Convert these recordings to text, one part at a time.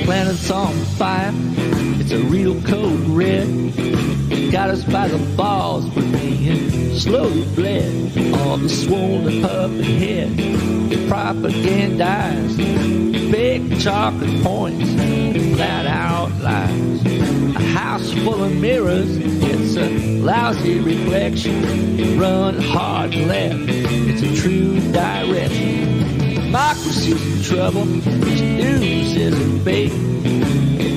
planet's on fire. It's a real code red. Got us by the balls, we're being slowly bled. All the swollen puppet head propagandized. Big chocolate points, flat out lies. A house full of mirrors, it's a lousy reflection. Run hard left, it's a true direction. Democracy's in trouble, this news isn't fake.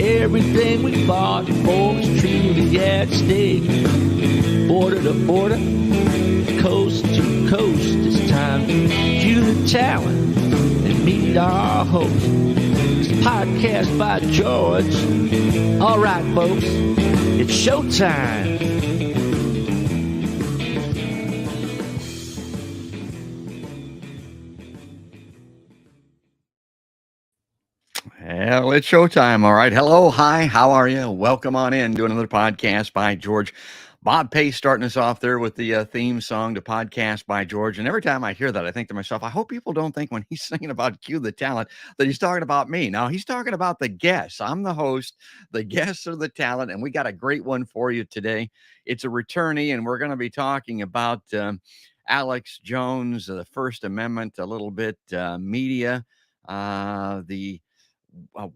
Everything we fought for is truly at stake. Border to border, coast to coast, it's time to cue the talent and meet our host. It's a podcast by George. All right, folks, it's showtime. Well, it's showtime. All right. Hello. Hi. How are you? Welcome on in to another podcast by George. Bob Pace starting us off there with the theme song to Podcast by George. And every time I hear that, I think to myself, I hope people don't think when he's singing about Cue the Talent that he's talking about me. Now, he's talking about the guests. I'm the host. The guests are the talent. And we got a great one for you today. It's a returnee, and we're going to be talking about Alex Jones, the First Amendment, a little bit, media, the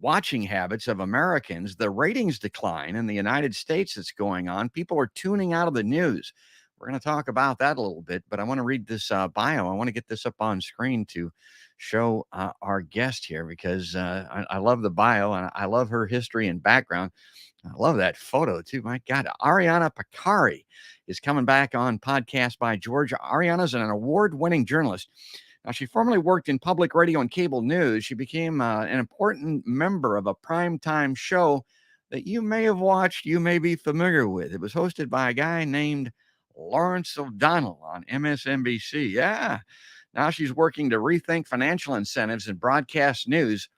watching habits of Americans, the ratings decline in the United States that's going on. People are tuning out of the news. We're going to talk about that a little bit, but I want to read this bio. I want to get this up on screen to show our guest here because I love the bio and I love her history and background. I love that photo too. My God, Ariana Pekary is coming back on Podcast by George. Ariana's an award-winning journalist. Now, she formerly worked in public radio and cable news. She became an important member of a primetime show that you may have watched, you may be familiar with. It was hosted by a guy named Lawrence O'Donnell on MSNBC. Yeah. Now she's working to rethink financial incentives in broadcast news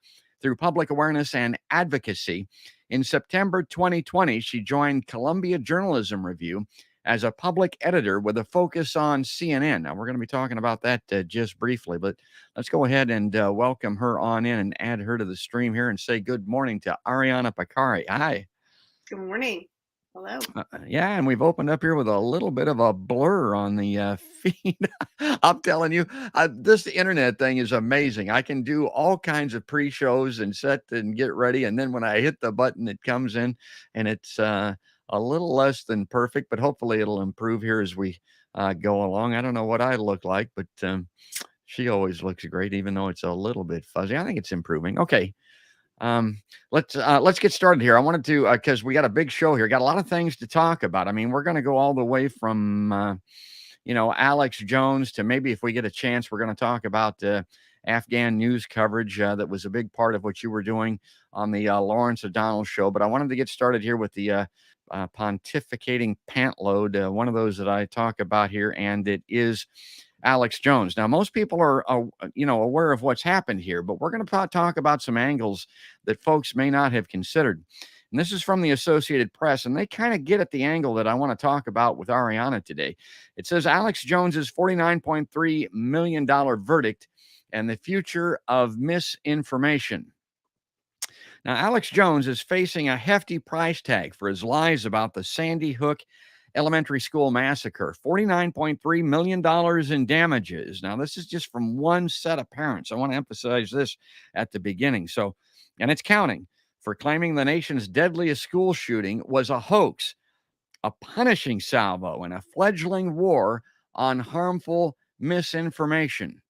through public awareness and advocacy. In September 2020, she joined Columbia Journalism Review as a public editor with a focus on CNN. Now, we're going to be talking about that just briefly, but let's go ahead and welcome her on in and add her to the stream here and say good morning to Ariana Pekary. Hi. Good morning. Hello. Yeah, and we've opened up here with a little bit of a blur on the feed. I'm telling you, this internet thing is amazing. I can do all kinds of pre-shows and set and get ready, and then when I hit the button, it comes in, and it's a little less than perfect, but hopefully it'll improve here as we go along. I don't know what I look like, but she always looks great, even though it's a little bit fuzzy. I think it's improving. Okay. Let's get started here. I wanted to, because we got a big show here, got a lot of things to talk about. I mean, we're going to go all the way from, Alex Jones to maybe if we get a chance, we're going to talk about Afghan news coverage that was a big part of what you were doing on the Lawrence O'Donnell show. But I wanted to get started here with the pontificating pant load, one of those that I talk about here, and it is Alex Jones. Now, most people are, aware of what's happened here, but we're going to talk about some angles that folks may not have considered. And this is from the Associated Press, and they kind of get at the angle that I want to talk about with Ariana today. It says Alex Jones's $49.3 million verdict and the future of misinformation. Now, Alex Jones is facing a hefty price tag for his lies about the Sandy Hook Elementary School massacre, $49.3 million in damages. Now, this is just from one set of parents. I want to emphasize this at the beginning. So, and it's counting, for claiming the nation's deadliest school shooting was a hoax, a punishing salvo, and a fledgling war on harmful misinformation.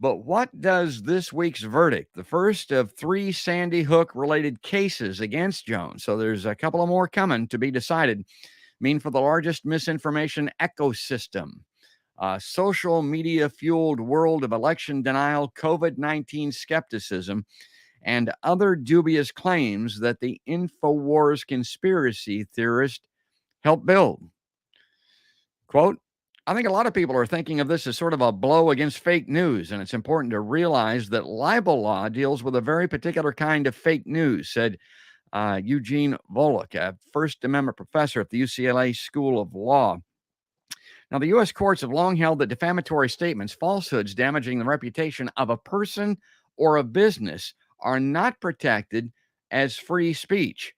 But what does this week's verdict, the first of 3 Sandy Hook-related cases against Jones, so there's a couple of more coming to be decided, mean for the largest misinformation ecosystem, social media-fueled world of election denial, COVID-19 skepticism, and other dubious claims that the InfoWars conspiracy theorist helped build? Quote, I think a lot of people are thinking of this as sort of a blow against fake news, and it's important to realize that libel law deals with a very particular kind of fake news, said Eugene Volokh, a First Amendment professor at the UCLA School of Law. Now, the U.S. courts have long held that defamatory statements, falsehoods damaging the reputation of a person or a business, are not protected as free speech.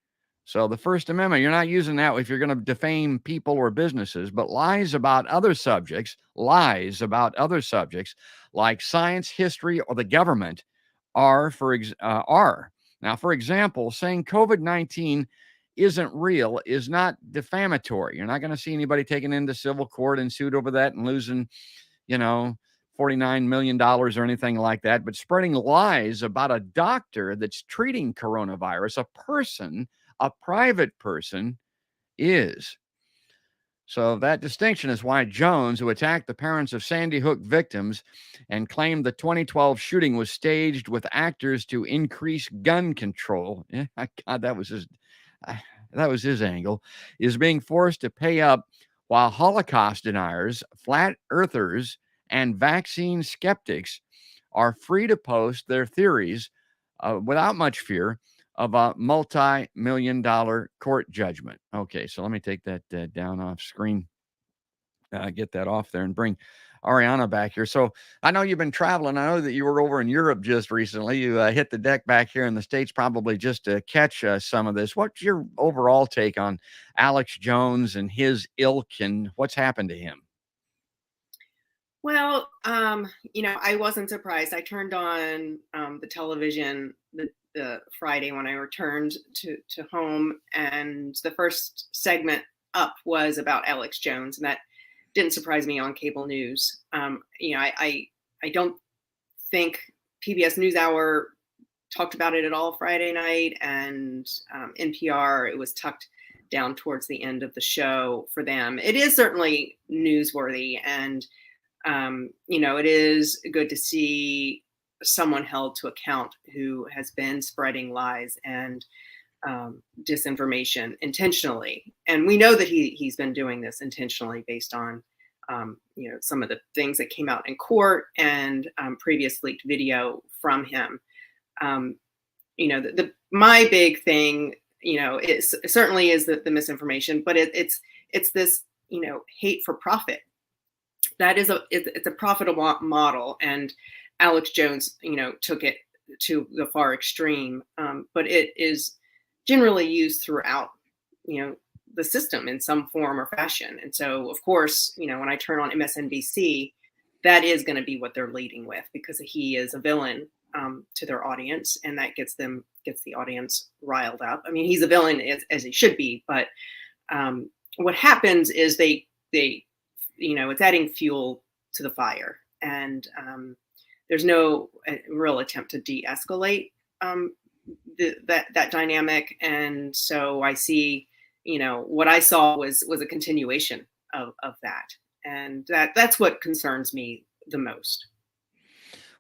So the First Amendment, you're not using that if you're going to defame people or businesses, but lies about other subjects like science, history, or the government are. Now, for example, saying COVID-19 isn't real is not defamatory. You're not going to see anybody taken into civil court and sued over that and losing, $49 million or anything like that. But spreading lies about a doctor that's treating coronavirus, a private person, is. So that distinction is why Jones, who attacked the parents of Sandy Hook victims and claimed the 2012 shooting was staged with actors to increase gun control, God, that was his angle, is being forced to pay up, while Holocaust deniers, flat earthers, and vaccine skeptics are free to post their theories without much fear of a multi-million-dollar court judgment. Okay, so let me take that down off screen, get that off there, and bring Ariana back here. So I know you've been traveling. I know that you were over in Europe just recently. You hit the deck back here in the States probably just to catch some of this. What's your overall take on Alex Jones and his ilk and what's happened to him? Well, I wasn't surprised. I turned on the television the Friday when I returned to home, and the first segment up was about Alex Jones, and that didn't surprise me on cable news. I don't think PBS NewsHour talked about it at all Friday night, and NPR, it was tucked down towards the end of the show for them. It is certainly newsworthy, and it is good to see someone held to account who has been spreading lies and disinformation intentionally. And we know that he's been doing this intentionally based on, some of the things that came out in court and previous leaked video from him. My big thing, it certainly is the misinformation, but it's this, hate for profit. That is it's a profitable model, and Alex Jones, took it to the far extreme. But it is generally used throughout, the system in some form or fashion. And so, of course, when I turn on MSNBC, that is going to be what they're leading with, because he is a villain to their audience, and that gets the audience riled up. I mean, he's a villain as he should be, but what happens is they it's adding fuel to the fire, and there's no real attempt to de-escalate that dynamic. And so I see, what I saw was a continuation of that, and that's what concerns me the most.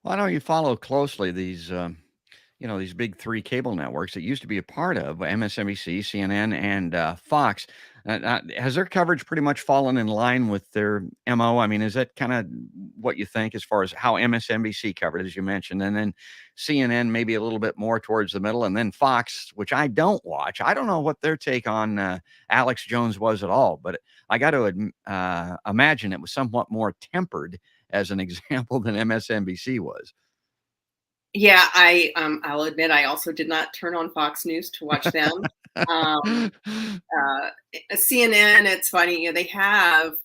Well, I know you follow closely these these big three cable networks that used to be a part of MSNBC, CNN, and Fox. Has their coverage pretty much fallen in line with their MO? I mean, is that kind of what you think as far as how MSNBC covered, as you mentioned, and then CNN maybe a little bit more towards the middle, and then Fox, which I don't watch. I don't know what their take on Alex Jones was at all, but I got to imagine it was somewhat more tempered, as an example, than MSNBC was. Yeah, I'll admit I also did not turn on Fox News to watch them. CNN, it's funny, they have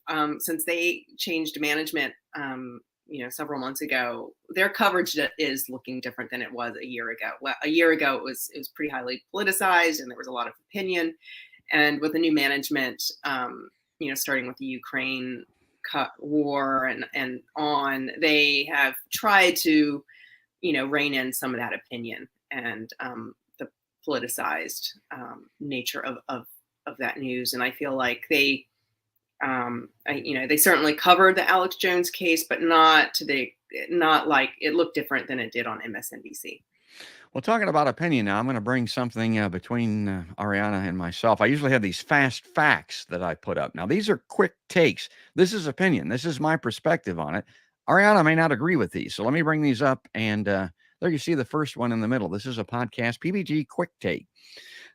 since they changed management, several months ago, their coverage is looking different than it was a year ago. Well, a year ago it was pretty highly politicized, and there was a lot of opinion. And with the new management, starting with the Ukraine war and on, they have tried to rein in some of that opinion and the politicized nature of that news. And I feel like they certainly covered the Alex Jones case, but not like it looked different than it did on MSNBC. Well, talking about opinion now, I'm going to bring something between Ariana and myself. I usually have these fast facts that I put up. Now, these are quick takes. This is opinion. This is my perspective on it. Ariana may not agree with these, so let me bring these up. And there you see the first one in the middle. This is a podcast, PBG Quick Take.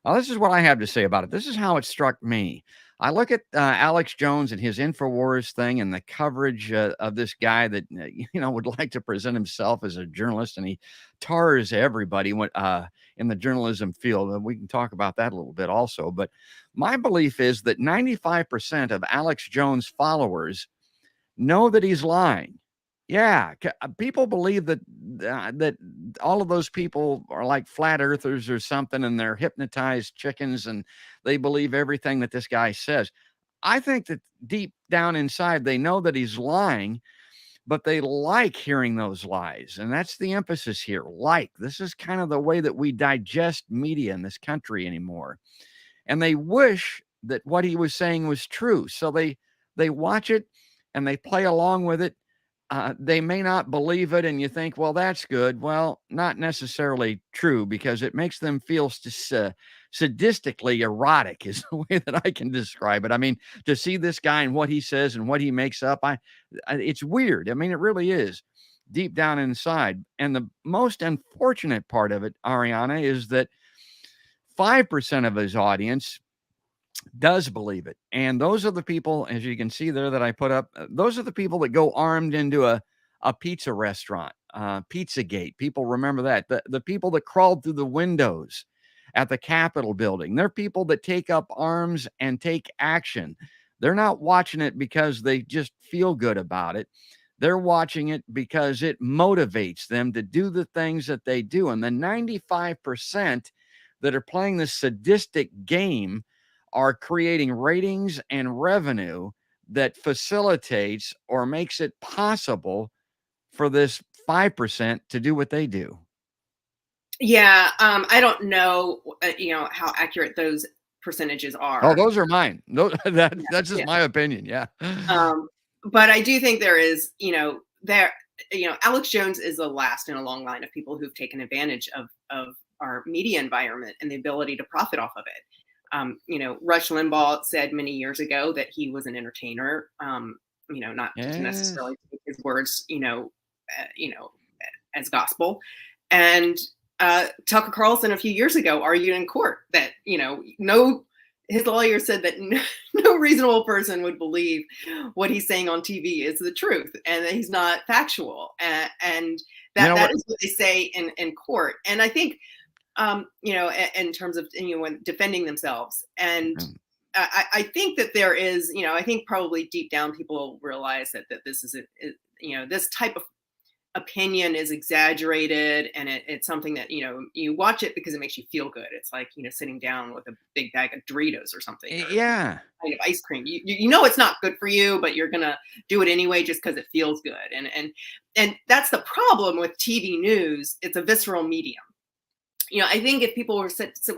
Now, this is what I have to say about it. This is how it struck me. I look at Alex Jones and his InfoWars thing and the coverage of this guy that, would like to present himself as a journalist, and he tars everybody in the journalism field. And we can talk about that a little bit also. But my belief is that 95% of Alex Jones followers know that he's lying. Yeah, people believe that that all of those people are like flat earthers or something, and they're hypnotized chickens, and they believe everything that this guy says. I think that deep down inside, they know that he's lying, but they like hearing those lies, and that's the emphasis here. Like, this is kind of the way that we digest media in this country anymore, and they wish that what he was saying was true, so they watch it and they play along with it. They may not believe it, and you think, well, that's good. Well, not necessarily true, because it makes them feel sadistically erotic is the way that I can describe it. I mean, to see this guy and what he says and what he makes up, it's weird. I mean, it really is deep down inside. And the most unfortunate part of it, Ariana, is that 5% of his audience does believe it. And those are the people, as you can see there that I put up, those are the people that go armed into a pizza restaurant, Pizzagate. People remember that. The people that crawled through the windows at the Capitol building. They're people that take up arms and take action. They're not watching it because they just feel good about it. They're watching it because it motivates them to do the things that they do. And the 95% that are playing this sadistic game are creating ratings and revenue that facilitates or makes it possible for this 5% to do what they do. Yeah, I don't know, how accurate those percentages are. Oh, those are mine. That's just my opinion. Yeah. But I do think there is, Alex Jones is the last in a long line of people who've taken advantage of our media environment and the ability to profit off of it. Rush Limbaugh said many years ago that he was an entertainer, not to necessarily take his words, as gospel. And Tucker Carlson a few years ago argued in court that, his lawyer said that no reasonable person would believe what he's saying on TV is the truth, and that he's not factual. And that is what they say in court. And I think, in terms of, when defending themselves. And I think that there is, I think probably deep down people realize that this is, this type of opinion is exaggerated, and it's something that, you watch it because it makes you feel good. It's like, sitting down with a big bag of Doritos or something. Or kind of ice cream. You know it's not good for you, but you're going to do it anyway just because it feels good. And that's the problem with TV news. It's a visceral medium. I think if people were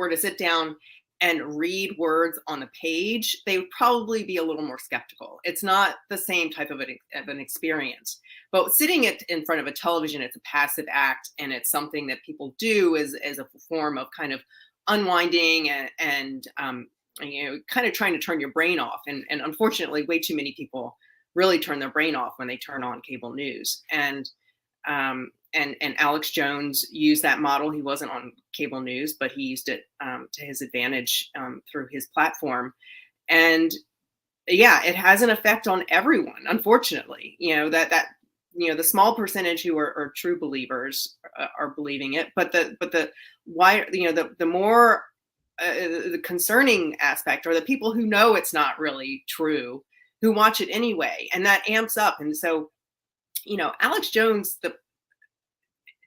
to sit down and read words on the page, they would probably be a little more skeptical. It's not the same type of an experience. But sitting in front of a television, it's a passive act, and it's something that people do as a form of kind of unwinding and kind of trying to turn your brain off. And unfortunately, way too many people really turn their brain off when they turn on cable news. And Alex Jones used that model. He wasn't on cable news, but he used it to his advantage through his platform. And yeah, it has an effect on everyone, unfortunately. The small percentage who are true believers are believing it, but the more the concerning aspect are the people who know it's not really true, who watch it anyway, and that amps up. And so, Alex Jones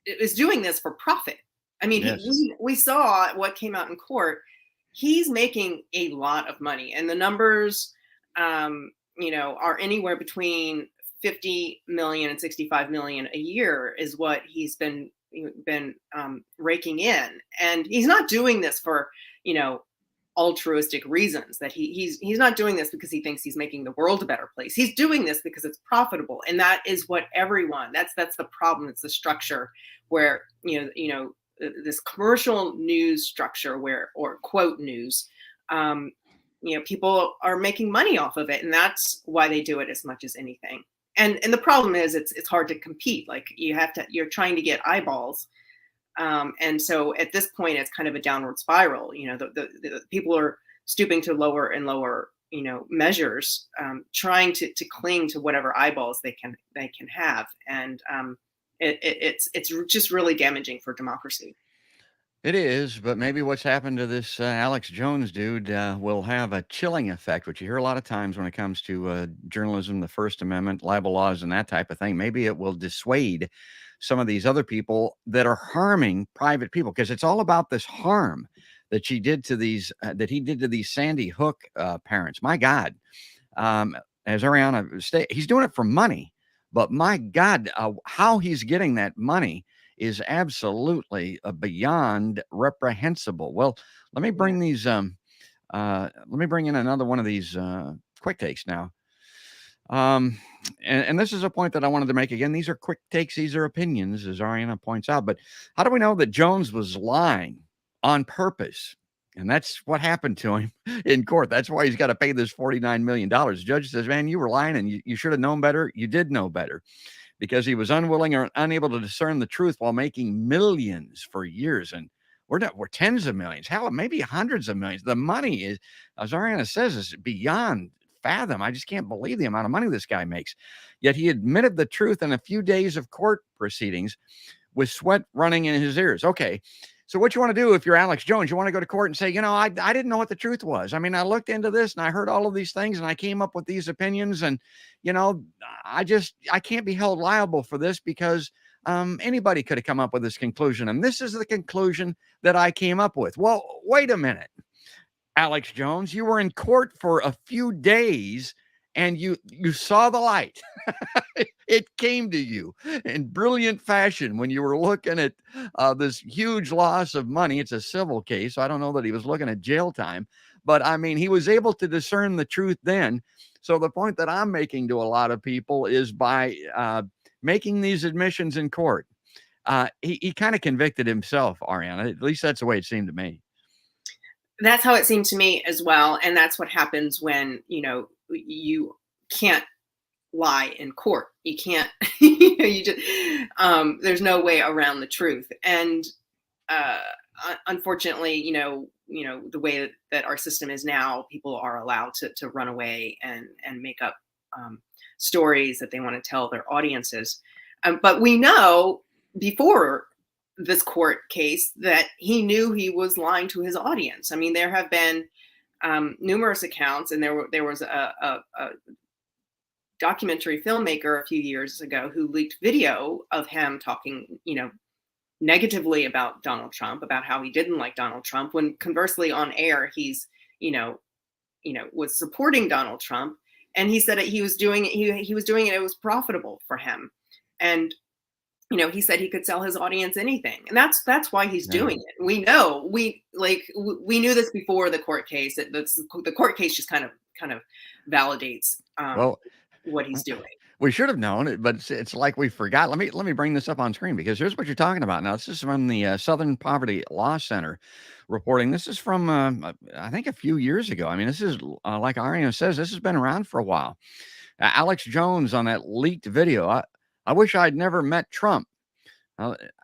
is doing this for profit. I mean, yes. We saw what came out in court. He's making a lot of money, and the numbers, are anywhere between 50 million and 65 million a year is what he's been raking in. And he's not doing this for, altruistic reasons. That he's not doing this because he thinks he's making the world a better place. He's doing this because it's profitable, and that is what everyone. That's the problem. It's the structure where this commercial news structure or quote news. People are making money off of it, and that's why they do it as much as anything. And the problem is it's hard to compete. Like you're trying to get eyeballs. And so at this point, it's kind of a downward spiral. The people are stooping to lower and lower measures, trying to cling to whatever eyeballs they can have, and it's just really damaging for democracy. It is, but maybe what's happened to this Alex Jones dude will have a chilling effect, which you hear a lot of times when it comes to journalism, the First Amendment, libel laws, and that type of thing. Maybe it will dissuade some of these other people that are harming private people, because it's all about this harm that she did to these, that he did to these Sandy Hook parents. My God, as Ariana stated, he's doing it for money, but my God, how he's getting that money is absolutely beyond reprehensible. Well, let me bring these. Let me bring in another one of these quick takes now. And this is a point that I wanted to make again. These are quick takes. These are opinions, as Ariana points out. But how do we know that Jones was lying on purpose? And that's what happened to him in court. That's why he's got to pay this $49 million. The judge says, man, you were lying and you should have known better. You did know better, because he was unwilling or unable to discern the truth while making millions for years. And we're tens of millions, hell, maybe hundreds of millions. The money is, as Ariana says, is beyond fathom. I just can't believe the amount of money this guy makes. Yet he admitted the truth in a few days of court proceedings with sweat running in his ears. Okay. So what you want to do if you're Alex Jones, you want to go to court and say, I didn't know what the truth was. I mean, I looked into this and I heard all of these things and I came up with these opinions, and, I can't be held liable for this because anybody could have come up with this conclusion. And this is the conclusion that I came up with. Well, wait a minute, Alex Jones, you were in court for a few days and you saw the light. It came to you in brilliant fashion when you were looking at this huge loss of money. It's a civil case, so I don't know that he was looking at jail time, but I mean, he was able to discern the truth then. So the point that I'm making to a lot of people is by making these admissions in court, he kind of convicted himself, Ariana. At least that's the way it seemed to me. That's how it seemed to me as well. And that's what happens when, you can't lie in court. You can't, you just, there's no way around the truth. And unfortunately, the way that our system is now, people are allowed to run away and make up stories that they want to tell their audiences. But we know before this court case that he knew he was lying to his audience. I mean, there have been numerous accounts, and there was a documentary filmmaker a few years ago who leaked video of him talking, negatively about Donald Trump, about how he didn't like Donald Trump, when conversely on air he's, was supporting Donald Trump. And he said that he was doing it, it was profitable for him. And he said he could sell his audience anything, and that's why he's doing it. We know, we knew this before the court case. The court case just kind of validates what he's doing. We should have known it, but it's like we forgot. Let me bring this up on screen, because here's what you're talking about. Now, this is from the Southern Poverty Law Center reporting. This is from I think a few years ago. I mean, this is like Ariana says, this has been around for a while. Alex Jones on that leaked video. I wish I'd never met Trump.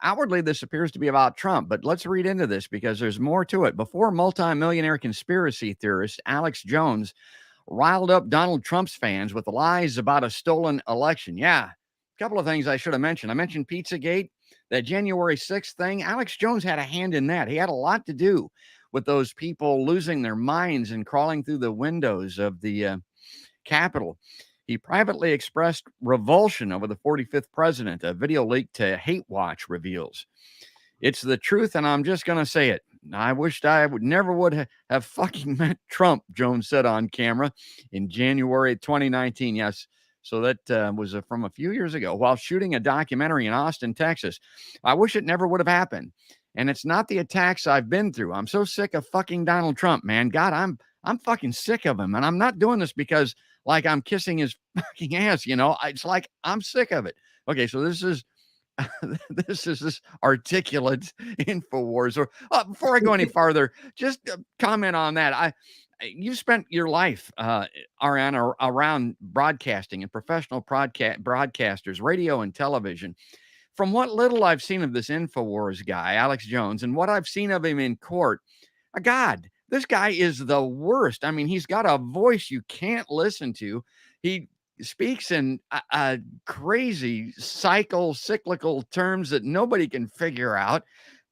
Outwardly, this appears to be about Trump, but let's read into this because there's more to it. Before multimillionaire conspiracy theorist Alex Jones riled up Donald Trump's fans with lies about a stolen election. Yeah, a couple of things I should have mentioned. I mentioned Pizzagate, that January 6th thing. Alex Jones had a hand in that. He had a lot to do with those people losing their minds and crawling through the windows of the Capitol. He privately expressed revulsion over the 45th president. A video leaked to Hate Watch reveals. It's the truth, and I'm just going to say it. I wished I would have fucking met Trump, Jones said on camera in January 2019. Yes, so that was from a few years ago while shooting a documentary in Austin, Texas. I wish it never would have happened. And it's not the attacks I've been through. I'm so sick of fucking Donald Trump, man. God, I'm fucking sick of him. And I'm not doing this because like I'm kissing his fucking ass, it's like I'm sick of it. Okay, so this is this articulate InfoWars. Or before I go any farther, just comment on that. You spent your life, Ariana, around broadcasting and professional broadcasters, radio and television. From what little I've seen of this InfoWars guy, Alex Jones, and what I've seen of him in court, God, This guy is the worst. I mean, he's got a voice you can't listen to. He speaks in crazy cyclical terms that nobody can figure out.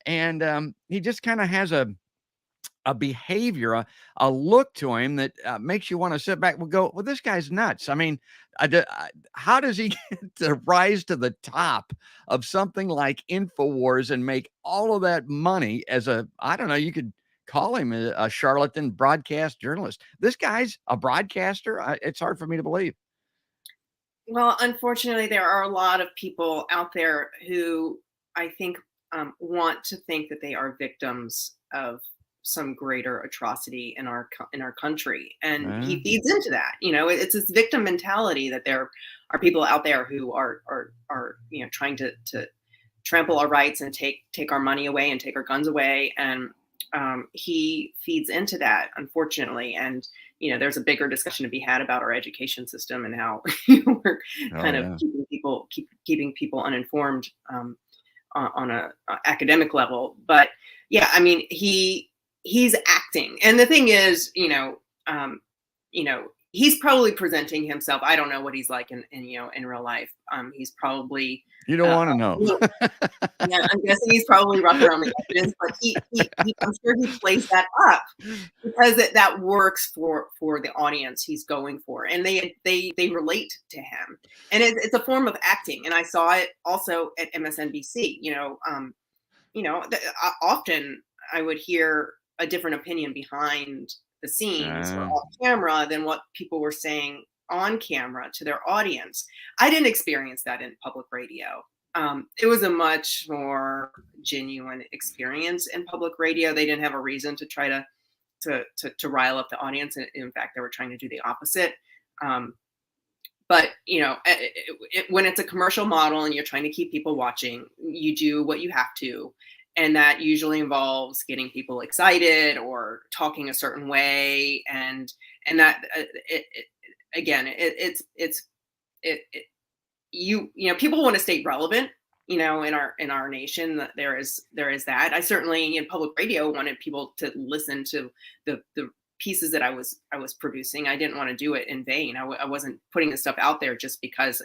And he just kind of has a behavior, a look to him that makes you want to sit back and go, well, this guy's nuts. I mean, how does he get to rise to the top of something like InfoWars and make all of that money as I don't know, you could call him a charlatan broadcast journalist. This guy's a broadcaster. It's hard for me to believe. Well, unfortunately, there are a lot of people out there who I think want to think that they are victims of some greater atrocity in our country, and he feeds into that. It's this victim mentality that there are people out there who are trying to trample our rights and take our money away and take our guns away, and he feeds into that, unfortunately. And there's a bigger discussion to be had about our education system and how we're kind of keeping people uninformed on a academic level. But yeah, I mean, he's acting, and the thing is, he's probably presenting himself. I don't know what he's like in real life. He's probably, you don't want to know. Yeah, I'm guessing he's probably rough around the edges, but he I'm sure he plays that up because that works for the audience he's going for, and they relate to him, and it's a form of acting. And I saw it also at MSNBC. Often I would hear a different opinion behind the scenes or off camera than what people were saying on camera to their audience. I didn't experience that in public radio. It was a much more genuine experience in public radio. They didn't have a reason to try to rile up the audience. And in fact, they were trying to do the opposite. But when it's a commercial model and you're trying to keep people watching, you do what you have to. And that usually involves getting people excited or talking a certain way, and that people want to stay relevant, in our nation. That there is that. I certainly in public radio wanted people to listen to the pieces that I was producing. I didn't want to do it in vain. I wasn't putting this stuff out there just because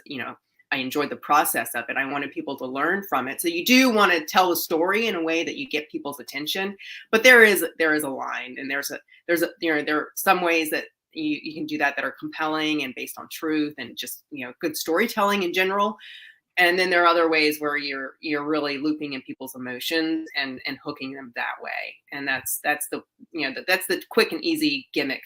I enjoyed the process of it. I wanted people to learn from it. So you do want to tell the story in a way that you get people's attention, but there is a line, and there are some ways that you can do that are compelling and based on truth and just good storytelling in general. And then there are other ways where you're really looping in people's emotions and hooking them that way. And that's the quick and easy gimmick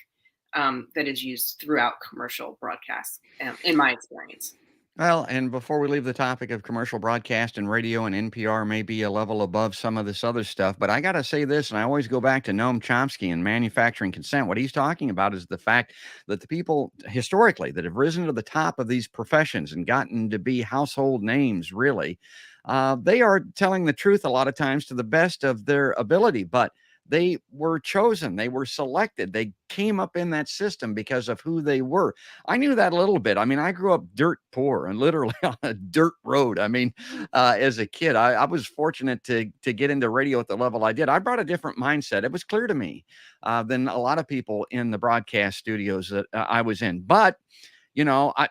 that is used throughout commercial broadcasts, in my experience. Well, and before we leave the topic of commercial broadcast and radio and NPR may be a level above some of this other stuff, but I got to say this, and I always go back to Noam Chomsky and manufacturing consent. What he's talking about is the fact that the people historically that have risen to the top of these professions and gotten to be household names, really, they are telling the truth a lot of times to the best of their ability, but they were chosen. They were selected. They came up in that system because of who they were. I knew that a little bit. I mean, I grew up dirt poor and literally on a dirt road. I mean, as a kid, I was fortunate to get into radio at the level I did. I brought a different mindset. It was clear to me than a lot of people in the broadcast studios that I was in. But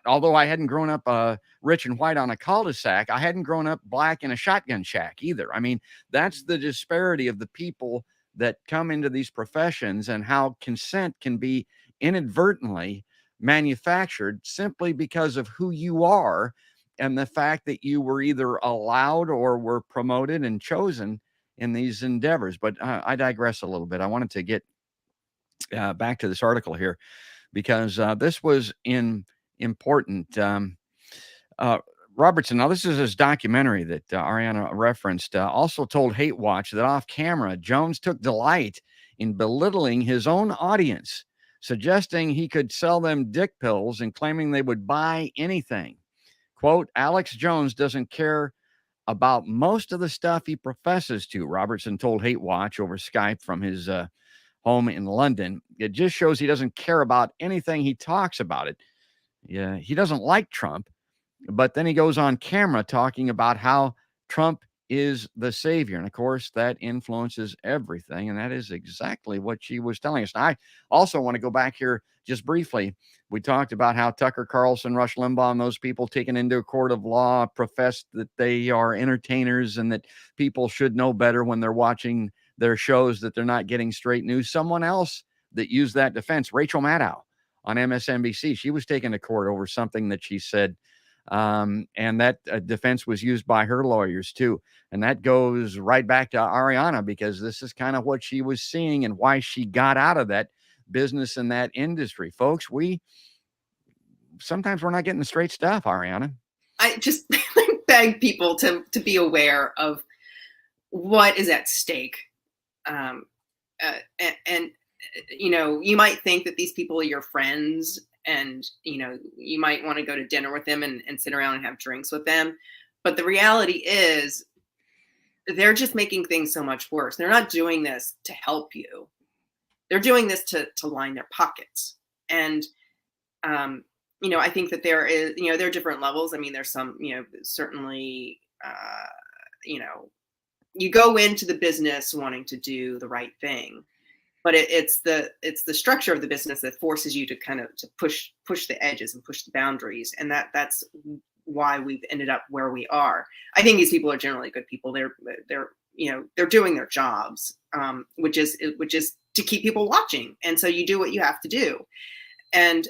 although I hadn't grown up rich and white on a cul-de-sac, I hadn't grown up black in a shotgun shack either. I mean, that's the disparity of the people that come into these professions and how consent can be inadvertently manufactured simply because of who you are and the fact that you were either allowed or were promoted and chosen in these endeavors. But I digress a little bit. I wanted to get back to this article here because this was important. Robertson, now this is his documentary that Ariana referenced, also told Hate Watch that off camera, Jones took delight in belittling his own audience, suggesting he could sell them dick pills and claiming they would buy anything. Quote, Alex Jones doesn't care about most of the stuff he professes to, Robertson told Hate Watch over Skype from his home in London. It just shows he doesn't care about anything he talks about it. Yeah, he doesn't like Trump. But then he goes on camera talking about how Trump is the savior. And of course, that influences everything. And that is exactly what she was telling us. And I also want to go back here just briefly. We talked about how Tucker Carlson, Rush Limbaugh, and those people taken into a court of law professed that they are entertainers and that people should know better when they're watching their shows, that they're not getting straight news. Someone else that used that defense, Rachel Maddow on MSNBC, she was taken to court over something that she said. And that defense was used by her lawyers too. And that goes right back to Ariana, because this is kind of what she was seeing and why she got out of that business in that industry. Folks, sometimes we're not getting the straight stuff, Ariana. I just beg people to be aware of what is at stake. And you might think that these people are your friends, and you might want to go to dinner with them and sit around and have drinks with them, but the reality is they're just making things so much worse. They're not doing this to help you. They're doing this to line their pockets. And I think that there are different levels. I mean, there's some, certainly you go into the business wanting to do the right thing, but it's the structure of the business that forces you to kind of to push the edges and push the boundaries, and that's why we've ended up where we are. I think these people are generally good people. They're doing their jobs, which is to keep people watching, and so you do what you have to do. And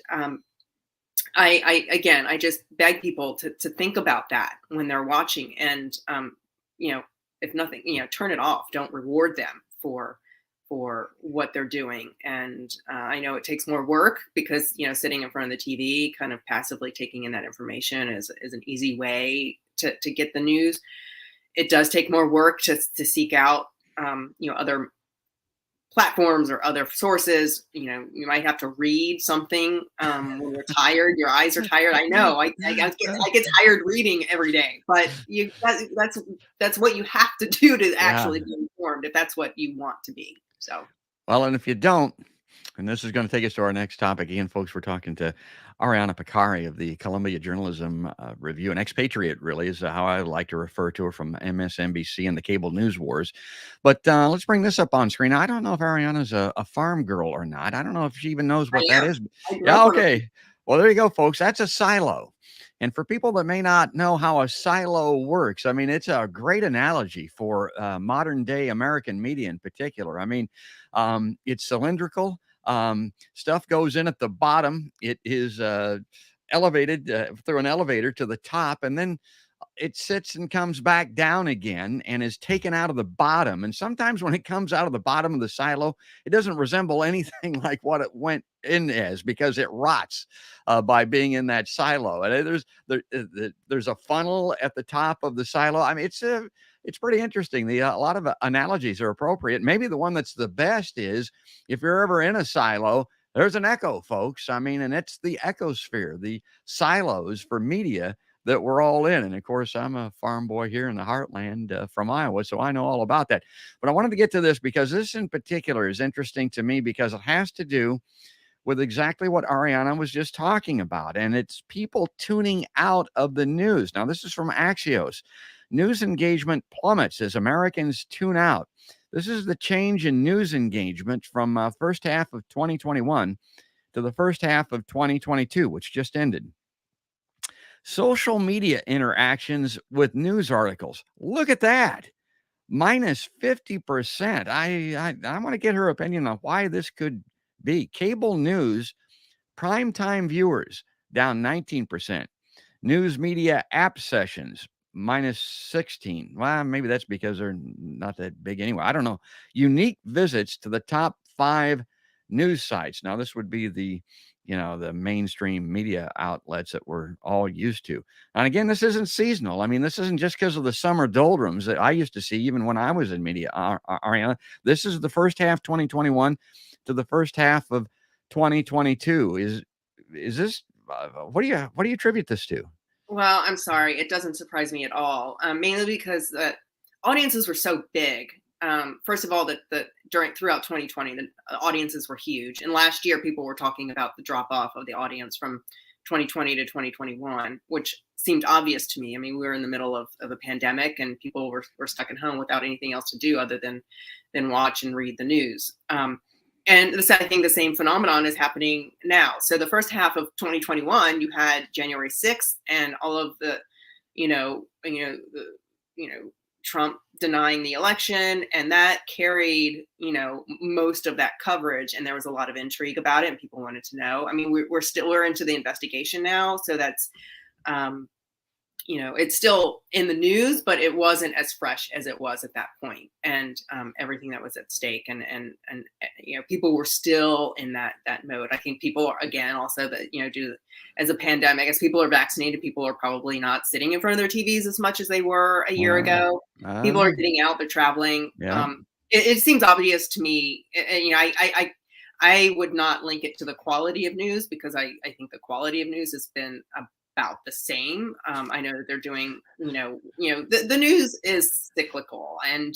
I just beg people to think about that when they're watching, and if nothing, turn it off. Don't reward them for what they're doing. And I know it takes more work, because sitting in front of the TV, kind of passively taking in that information is an easy way to get the news. It does take more work to seek out other platforms or other sources. You might have to read something when you're tired. Your eyes are tired. I know. I get tired reading every day, but that's what you have to do to actually be informed, if that's what you want to be. So, well, and if you don't, and this is going to take us to our next topic. Again, folks, we're talking to Ariana Pekary of the Columbia Journalism Review. An expatriate, really, is how I like to refer to her, from MSNBC and the cable news wars. But let's bring this up on screen. I don't know if Ariana's a farm girl or not. I don't know if she even knows what that is. Yeah, okay. Well, there you go, folks. That's a silo. And for people that may not know how a silo works, I mean, it's a great analogy for modern day American media in particular. I mean, it's cylindrical. Stuff goes in at the bottom. It is elevated through an elevator to the top, and then it sits and comes back down again and is taken out of the bottom. And sometimes when it comes out of the bottom of the silo, it doesn't resemble anything like what it went in as, because it rots by being in that silo. And there's a funnel at the top of the silo. I mean, it's pretty interesting. A lot of analogies are appropriate. Maybe the one that's the best is, if you're ever in a silo, there's an echo, folks. I mean, and it's the ecosphere, the silos for media that we're all in. And of course, I'm a farm boy here in the heartland from Iowa, so I know all about that. But I wanted to get to this because this in particular is interesting to me, because it has to do with exactly what Ariana was just talking about. And it's people tuning out of the news. Now, this is from Axios. News engagement plummets as Americans tune out. This is the change in news engagement from first half of 2021 to the first half of 2022, which just ended. Social media interactions with news articles. Look at that. Minus 50%. I want to get her opinion on why this could be. Cable news, primetime viewers, down 19%. News media app sessions, minus 16. Well, maybe that's because they're not that big anyway. I don't know. Unique visits to the top 5 news sites. Now, this would be the mainstream media outlets that we're all used to. And again, this isn't seasonal. I mean, this isn't just because of the summer doldrums that I used to see even when I was in media, Ariana. This is the first half 2021 to the first half of 2022. Is this what do you attribute this to? Well, I'm sorry. It doesn't surprise me at all. Mainly because the audiences were so big. First of all, throughout 2020, the audiences were huge. And last year, people were talking about the drop off of the audience from 2020 to 2021, which seemed obvious to me. I mean, we were in the middle of a pandemic, and people were stuck at home without anything else to do other than watch and read the news. And I think the same phenomenon is happening now. So the first half of 2021, you had January 6th and all of the, Trump denying the election, and that carried, most of that coverage. And there was a lot of intrigue about it, and people wanted to know. I mean, we're into the investigation now, so that's, it's still in the news, but it wasn't as fresh as it was at that point, and everything that was at stake, and people were still in that mode. I think people are, again, also that as a pandemic, as people are vaccinated, people are probably not sitting in front of their TVs as much as they were a year ago. People are getting out, they're traveling. Yeah. It seems obvious to me. I would not link it to the quality of news, because I think the quality of news has been about the same. I know that they're doing, the news is cyclical, and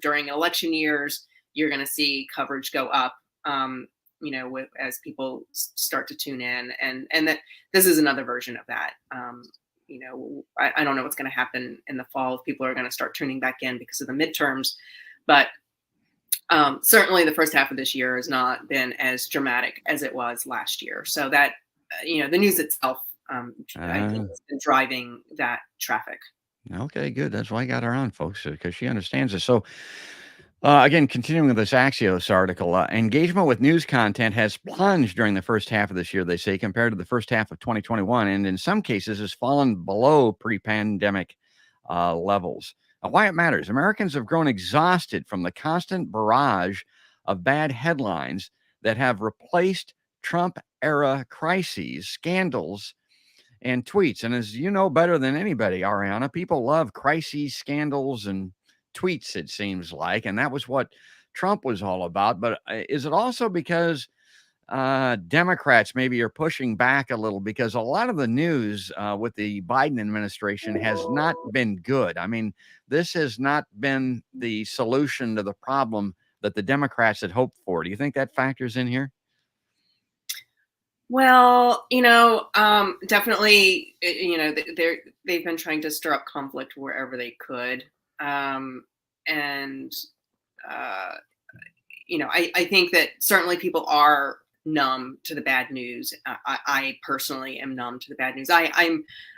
during election years, you're going to see coverage go up, as people start to tune in, and that this is another version of that. I don't know what's going to happen in the fall, if people are going to start tuning back in because of the midterms, but certainly the first half of this year has not been as dramatic as it was last year. So that, the news itself, I think, has been driving that traffic. Okay, good. That's why I got her on, folks, because she understands this. So, again, continuing with this Axios article, engagement with news content has plunged during the first half of this year, they say, compared to the first half of 2021, and in some cases has fallen below pre-pandemic levels. Why it matters. Americans have grown exhausted from the constant barrage of bad headlines that have replaced Trump-era crises, scandals, and tweets. And as you know better than anybody, Ariana, people love crises, scandals, and tweets, it seems like. And that was what Trump was all about. But is it also because Democrats maybe are pushing back a little, because a lot of the news with the Biden administration has not been good? I mean, this has not been the solution to the problem that the Democrats had hoped for. Do you think that factors in here? Well, definitely, they've been trying to stir up conflict wherever they could. I think that certainly people are numb to the bad news. I personally am numb to the bad news. I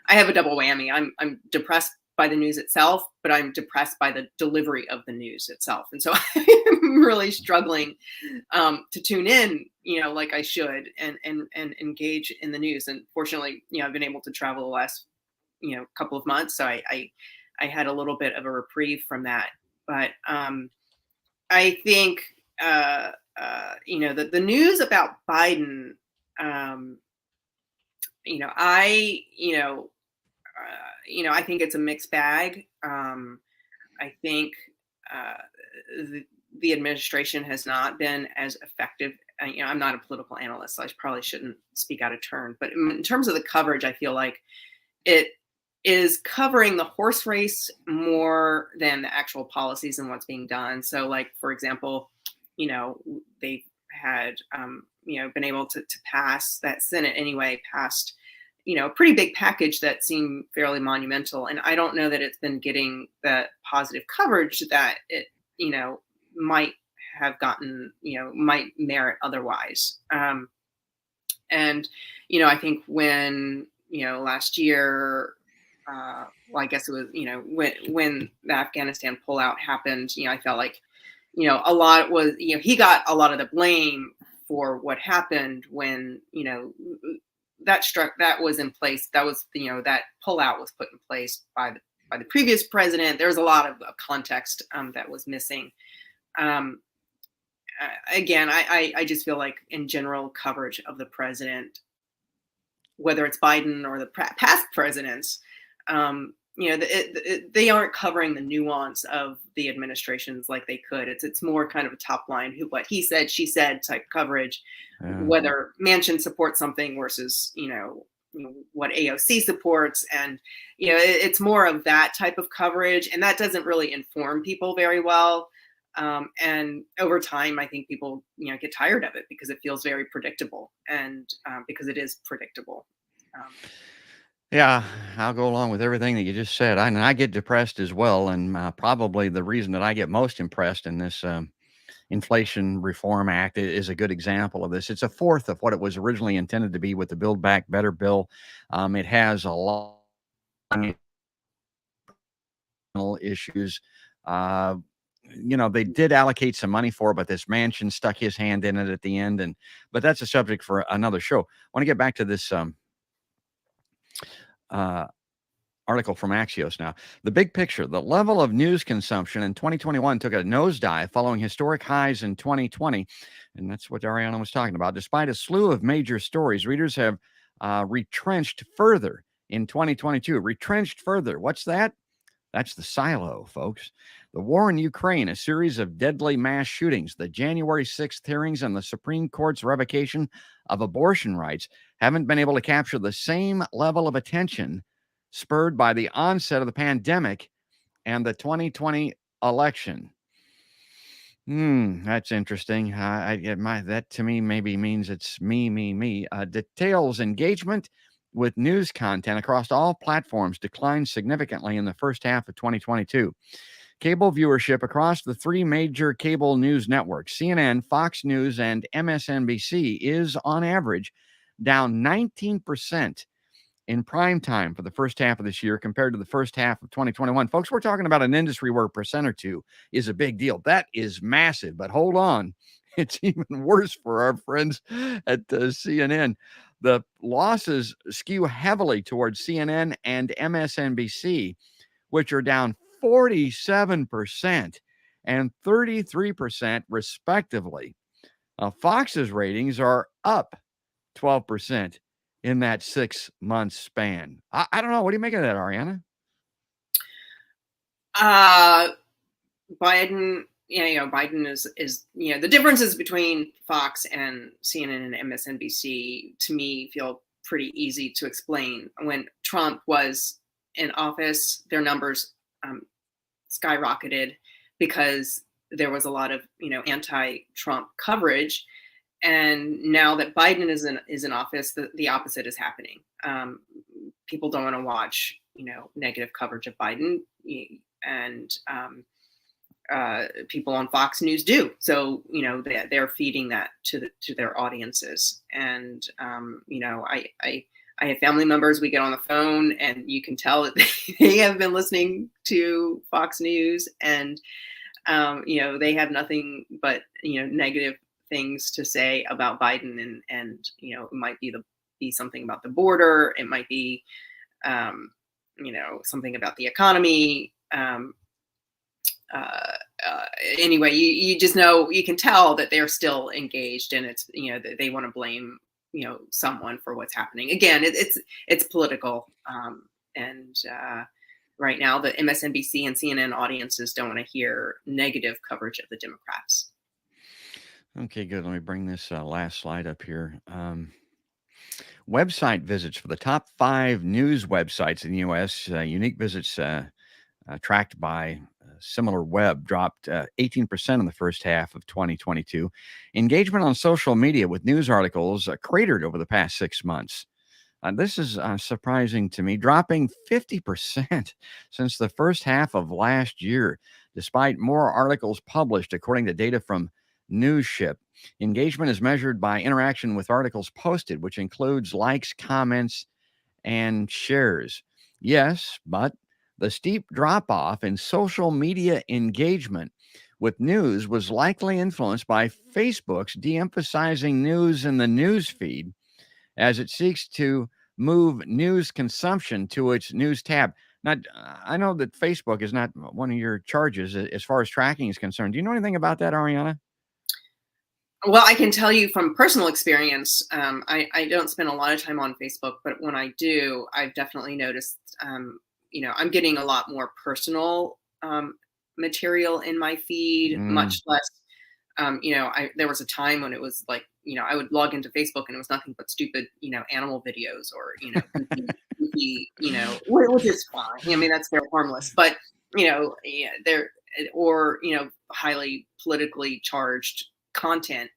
have a double whammy. I'm depressed by the news itself, but I'm depressed by the delivery of the news itself. And so I'm really struggling to tune in, like I should, and engage in the news. And fortunately, I've been able to travel the last, couple of months. So I had a little bit of a reprieve from that. But I think, the news about Biden, I think it's a mixed bag. I think the administration has not been as effective. I'm not a political analyst, so I probably shouldn't speak out of turn. But in terms of the coverage, I feel like it is covering the horse race more than the actual policies and what's being done. So, like, for example, they had, been able to pass that Senate anyway, passed, a pretty big package that seemed fairly monumental. And I don't know that it's been getting the positive coverage that it, might have gotten, might merit otherwise. I think when, last year, well, I guess it was, when the Afghanistan pullout happened, I felt like, a lot was, he got a lot of the blame for what happened when, that was in place. That was, that pullout was put in place by the previous president. There was a lot of context that was missing. Again, I just feel like in general coverage of the president, whether it's Biden or the past presidents, they aren't covering the nuance of the administrations like they could. It's more kind of a top line, what he said, she said type coverage, whether Manchin supports something versus, what AOC supports. And, it's more of that type of coverage. And that doesn't really inform people very well. And over time, I think people, get tired of it because it feels very predictable, and because it is predictable. Yeah, I'll go along with everything that you just said. I get depressed as well, and probably the reason that I get most impressed in this Inflation Reform Act is a good example of this. It's a fourth of what it was originally intended to be with the Build Back Better bill. It has a lot of issues. Uh, they did allocate some money for it, but this Manchin stuck his hand in it at the end, but that's a subject for another show. I want to get back to this uh, article from Axios now. The big picture, the level of news consumption in 2021 took a nosedive following historic highs in 2020. And that's what Ariana was talking about. Despite a slew of major stories, readers have retrenched further in 2022. Retrenched further. What's that? That's the silo, folks. The war in Ukraine, a series of deadly mass shootings, the January 6th hearings, and the Supreme Court's revocation of abortion rights haven't been able to capture the same level of attention spurred by the onset of the pandemic and the 2020 election. That's interesting. That to me maybe means it's me. Details engagement with news content across all platforms declined significantly in the first half of 2022. Cable viewership across the three major cable news networks, CNN, Fox News, and MSNBC, is on average down 19% in prime time for the first half of this year compared to the first half of 2021. Folks, we're talking about an industry where a percent or two is a big deal. That is massive, but hold on. It's even worse for our friends at CNN. The losses skew heavily towards CNN and MSNBC, which are down 47% and 33% respectively. Fox's ratings are up 12% in that 6 month span. I don't know. What do you make of that, Ariana? Biden, Biden is the differences between Fox and CNN and MSNBC to me feel pretty easy to explain. When Trump was in office, their numbers skyrocketed because there was a lot of anti-Trump coverage, and now that Biden is in office, the opposite is happening. People don't want to watch negative coverage of Biden, and people on Fox News do. So they're feeding that to their audiences, and I have family members. We get on the phone, and you can tell that they have been listening to Fox News, and they have nothing but negative things to say about Biden, and it might be something about the border. It might be something about the economy. Anyway, you just know, you can tell that they're still engaged, and it's that they want to blame someone for what's happening. Again, it's political, and right now the MSNBC and CNN audiences don't want to hear negative coverage of the Democrats. Okay, good. Let me bring this last slide up here. Website visits for the top 5 news websites in the U.S. Unique visits tracked by Similar Web dropped 18% in the first half of 2022. Engagement on social media with news articles cratered over the past 6 months. This is surprising to me, dropping 50% since the first half of last year, despite more articles published, according to data from Newship. Engagement is measured by interaction with articles posted, which includes likes, comments, and shares. Yes, but the steep drop-off in social media engagement with news was likely influenced by Facebook's de-emphasizing news in the news feed as it seeks to move news consumption to its news tab. Now, I know that Facebook is not one of your charges as far as tracking is concerned. Do you know anything about that, Ariana? Well, I can tell you from personal experience, I don't spend a lot of time on Facebook, but when I do, I've definitely noticed, I'm getting a lot more personal material in my feed, much less, there was a time when it was like, I would log into Facebook and it was nothing but stupid, animal videos or, goofy, which is fine. I mean, that's, they're harmless, but, they're, or, highly politically charged content.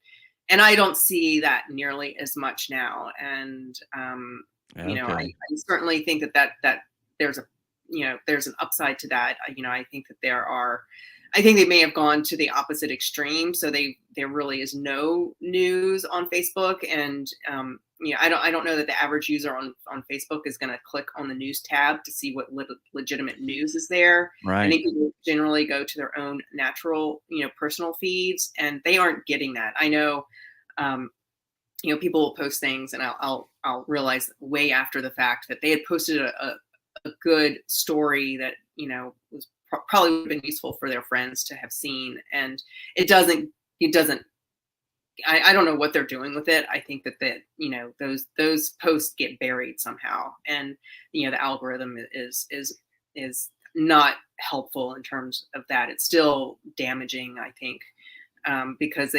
And I don't see that nearly as much now. And Okay. I certainly think that there's a, there's an upside to that. I think that I think they may have gone to the opposite extreme. So there really is no news on Facebook, and I don't know that the average user on Facebook is going to click on the news tab to see what legitimate news is there. I Right. think people generally go to their own natural, personal feeds, and they aren't getting that. I know, people will post things, and I'll realize way after the fact that they had posted a good story that was probably would have been useful for their friends to have seen, and it doesn't. I don't know what they're doing with it. I think that those posts get buried somehow, and the algorithm is not helpful in terms of that. It's still damaging, I think, because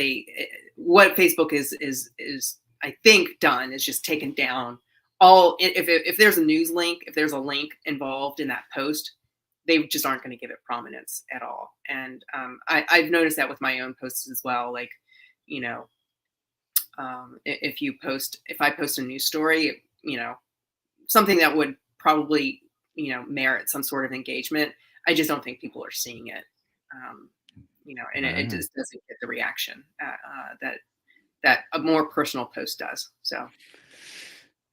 what Facebook is I think done is just taken down all. If there's a news link, if there's a link involved in that post, they just aren't going to give it prominence at all. And I've noticed that with my own posts as well. Like, if I post a news story, something that would probably, merit some sort of engagement, I just don't think people are seeing it. And it just doesn't get the reaction that a more personal post does. So.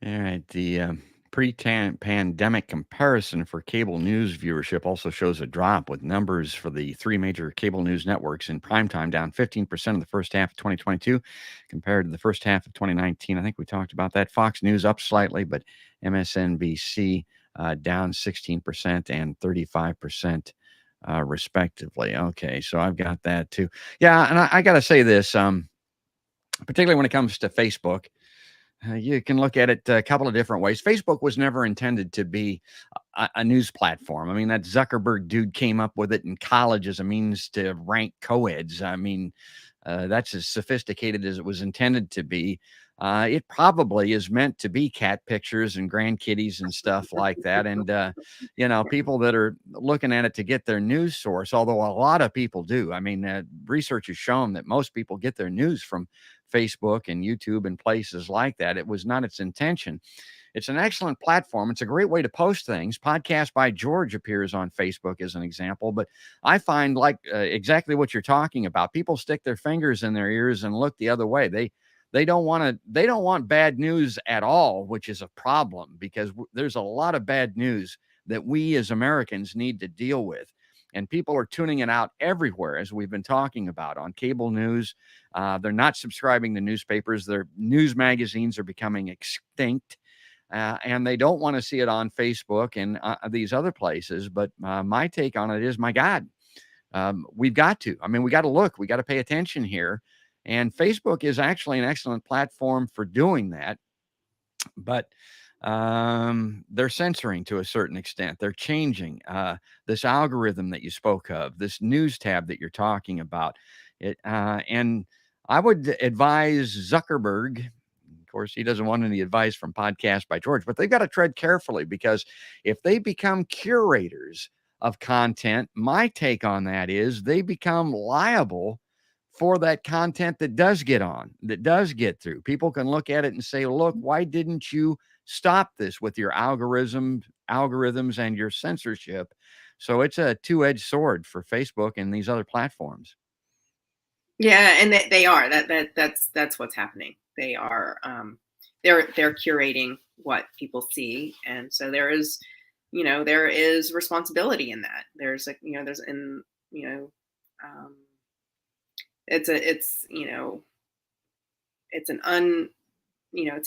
All right. The pre-pandemic comparison for cable news viewership also shows a drop, with numbers for the three major cable news networks in primetime down 15% in the first half of 2022 compared to the first half of 2019. I think we talked about that. Fox News up slightly, but MSNBC down 16% and 35%. Respectively. Okay, so I've got that too. Yeah, and I got to say this, particularly when it comes to Facebook, you can look at it a couple of different ways. Facebook was never intended to be a news platform. I mean, that Zuckerberg dude came up with it in college as a means to rank co-eds. I mean, that's as sophisticated as it was intended to be. It probably is meant to be cat pictures and grandkitties and stuff like that. And, people that are looking at it to get their news source, although a lot of people do. I mean, research has shown that most people get their news from Facebook and YouTube and places like that. It was not its intention. It's an excellent platform. It's a great way to post things. Podcast by George appears on Facebook as an example, but I find, like, exactly what you're talking about. People stick their fingers in their ears and look the other way. They don't want bad news at all, which is a problem, because there's a lot of bad news that we as Americans need to deal with. And people are tuning it out everywhere, as we've been talking about, on cable news. They're not subscribing to newspapers. Their news magazines are becoming extinct. And they don't want to see it on Facebook and these other places. But my take on it is, my God, we've got to. I mean, we got to look. We got to pay attention here. And Facebook is actually an excellent platform for doing that. But they're censoring to a certain extent. They're changing this algorithm that you spoke of, this news tab that you're talking about. And I would advise Zuckerberg. Of course, he doesn't want any advice from Podcast by George, but they've got to tread carefully, because if they become curators of content, my take on that is they become liable for that content that does get through. People can look at it and say, look, why didn't you stop this with your algorithms and your censorship? So it's a two-edged sword for Facebook and these other platforms. Yeah, and they are that's what's happening. They are they're curating what people see, and so there is responsibility in that. There's it's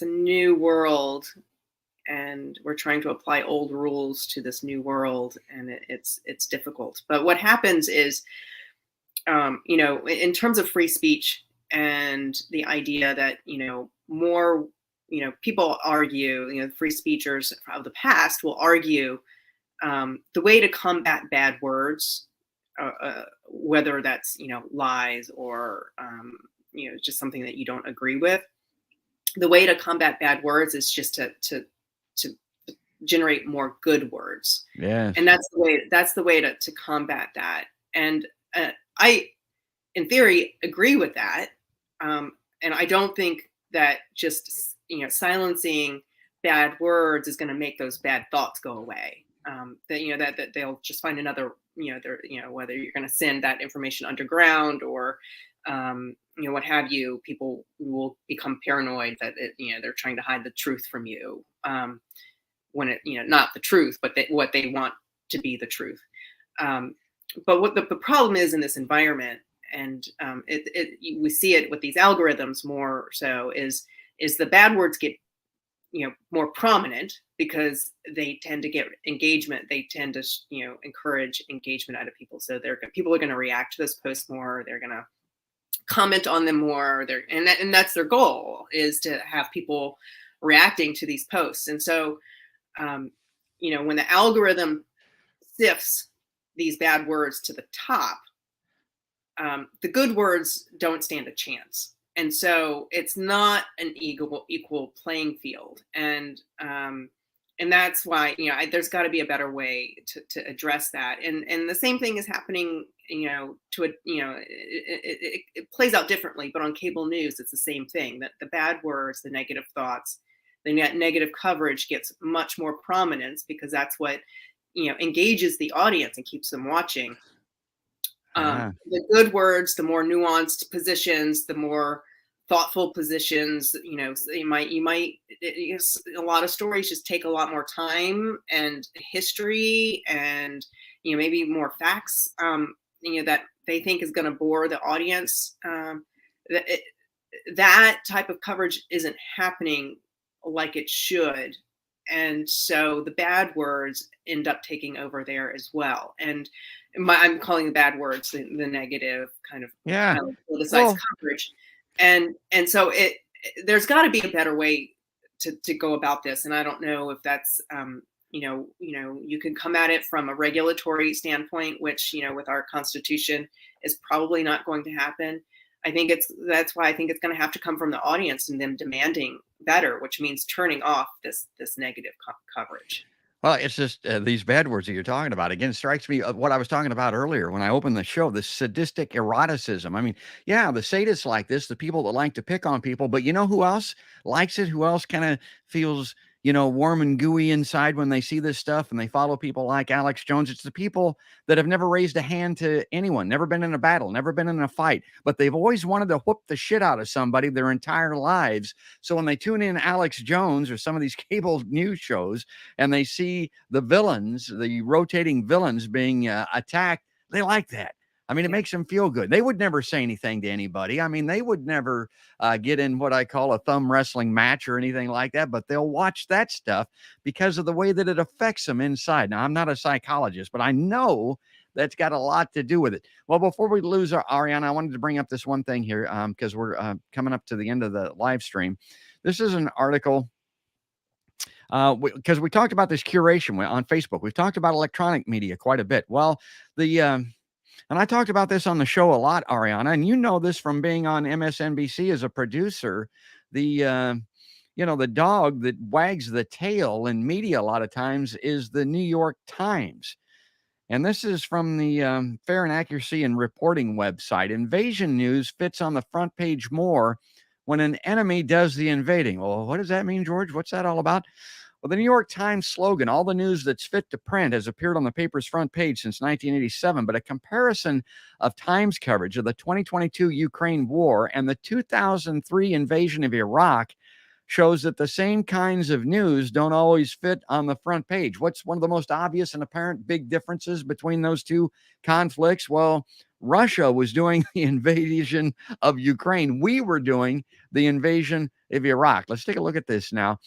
a new world, and we're trying to apply old rules to this new world, and it's difficult. But what happens is, in terms of free speech and the idea that, more, people argue, free speechers of the past will argue the way to combat bad words, whether that's, lies or, just something that you don't agree with. The way to combat bad words is just to generate more good words. Yeah. And that's the way to combat that. And I, in theory, agree with that. And I don't think that just, silencing bad words is going to make those bad thoughts go away. That they'll just find another, whether you're going to send that information underground or, what have you, people will become paranoid that they're trying to hide the truth from you, when it, not the truth, but what they want to be the truth. But what the problem is in this environment, and we see it with these algorithms more so, is the bad words get more prominent because they tend to get engagement. They tend to encourage engagement out of people. So people are going to react to those posts more. They're going to comment on them more. And that's their goal, is to have people reacting to these posts. And so when the algorithm sifts these bad words to the top, the good words don't stand a chance. And so it's not an equal playing field. And that's why, there's got to be a better way to address that. And the same thing is happening, it plays out differently, but on cable news, it's the same thing, that the bad words, the negative thoughts, the negative coverage gets much more prominence, because that's what, engages the audience and keeps them watching. The good words, the more nuanced positions, the more thoughtful positions, you might a lot of stories just take a lot more time and history and, maybe more facts, that they think is going to bore the audience. That type of coverage isn't happening like it should. And so the bad words end up taking over there as well. And I'm calling the bad words the negative kind of politicized coverage. And so there's got to be a better way to go about this. And I don't know if that's, you can come at it from a regulatory standpoint, which, with our Constitution is probably not going to happen. That's why I think it's going to have to come from the audience and them demanding better, which means turning off this negative coverage. Well, it's just these bad words that you're talking about. Again, strikes me what I was talking about earlier when I opened the show, the sadistic eroticism. I mean, yeah, the sadists like this, the people that like to pick on people, but you know who else likes it? Who else kind of feels, warm and gooey inside when they see this stuff and they follow people like Alex Jones? It's the people that have never raised a hand to anyone, never been in a battle, never been in a fight, but they've always wanted to whoop the shit out of somebody their entire lives. So when they tune in Alex Jones or some of these cable news shows and they see the villains, the rotating villains being attacked, they like that. I mean, it makes them feel good. They would never say anything to anybody. I mean, they would never get in what I call a thumb wrestling match or anything like that, but they'll watch that stuff because of the way that it affects them inside. Now, I'm not a psychologist, but I know that's got a lot to do with it. Well, before we lose Ariana, I wanted to bring up this one thing here because we're coming up to the end of the live stream. This is an article because we talked about this curation on Facebook. We've talked about electronic media quite a bit. Well, and I talked about this on the show a lot, Ariana, and you know this from being on MSNBC as a producer. The dog that wags the tail in media a lot of times is the New York Times. And this is from the Fair and Accuracy in Reporting website. Invasion news fits on the front page more when an enemy does the invading. Well, what does that mean, George? What's that all about? Well, the New York Times slogan, all the news that's fit to print, has appeared on the paper's front page since 1987. But a comparison of Times coverage of the 2022 Ukraine war and the 2003 invasion of Iraq shows that the same kinds of news don't always fit on the front page. What's one of the most obvious and apparent big differences between those two conflicts? Well, Russia was doing the invasion of Ukraine. We were doing the invasion of Iraq. Let's take a look at this now.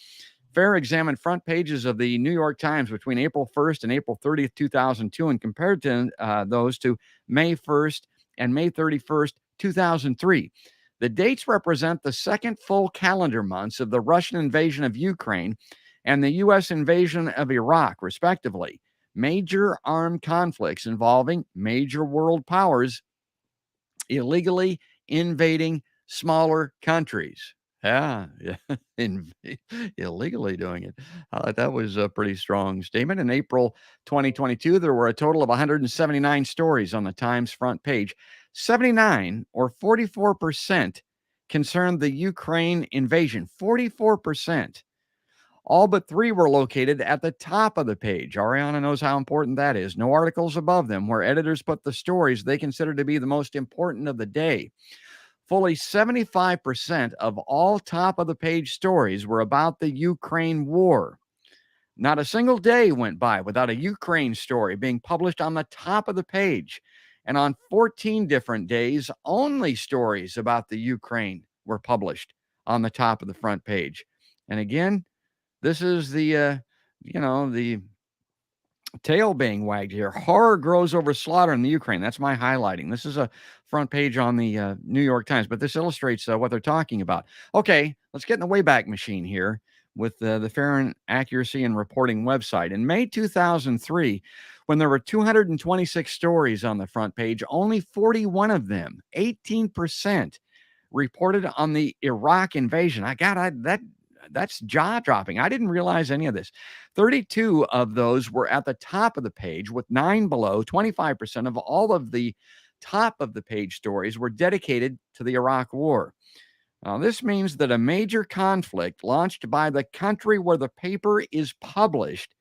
Fair examined front pages of the New York Times between April 1st and April 30th, 2002, and compared to those to May 1st and May 31st, 2003. The dates represent the second full calendar months of the Russian invasion of Ukraine and the U.S. invasion of Iraq, respectively. Major armed conflicts involving major world powers illegally invading smaller countries. Yeah. Illegally doing it. That was a pretty strong statement. In April 2022, there were a total of 179 stories on the Times front page. 79 or 44% concerned the Ukraine invasion. 44%. All but 3 were located at the top of the page. Ariana knows how important that is. No articles above them, where editors put the stories they consider to be the most important of the day. Fully 75% of all top of the page stories were about the Ukraine war. Not a single day went by without a Ukraine story being published on the top of the page. And on 14 different days, only stories about the Ukraine were published on the top of the front page. And again, this is the tail being wagged here. Horror grows over slaughter in the Ukraine. That's my highlighting. This is a front page on the New York Times, but this illustrates what they're talking about. Okay, let's get in the Wayback Machine here with the Fair and Accuracy and Reporting website. In May 2003, when there were 226 stories on the front page, only 41 of them, 18%, reported on the Iraq invasion. That's jaw-dropping. I didn't realize any of this. 32 of those were at the top of the page, with 9 below. 25% of all of the top of the page stories were dedicated to the Iraq War. Now, this means that a major conflict launched by the country where the paper is published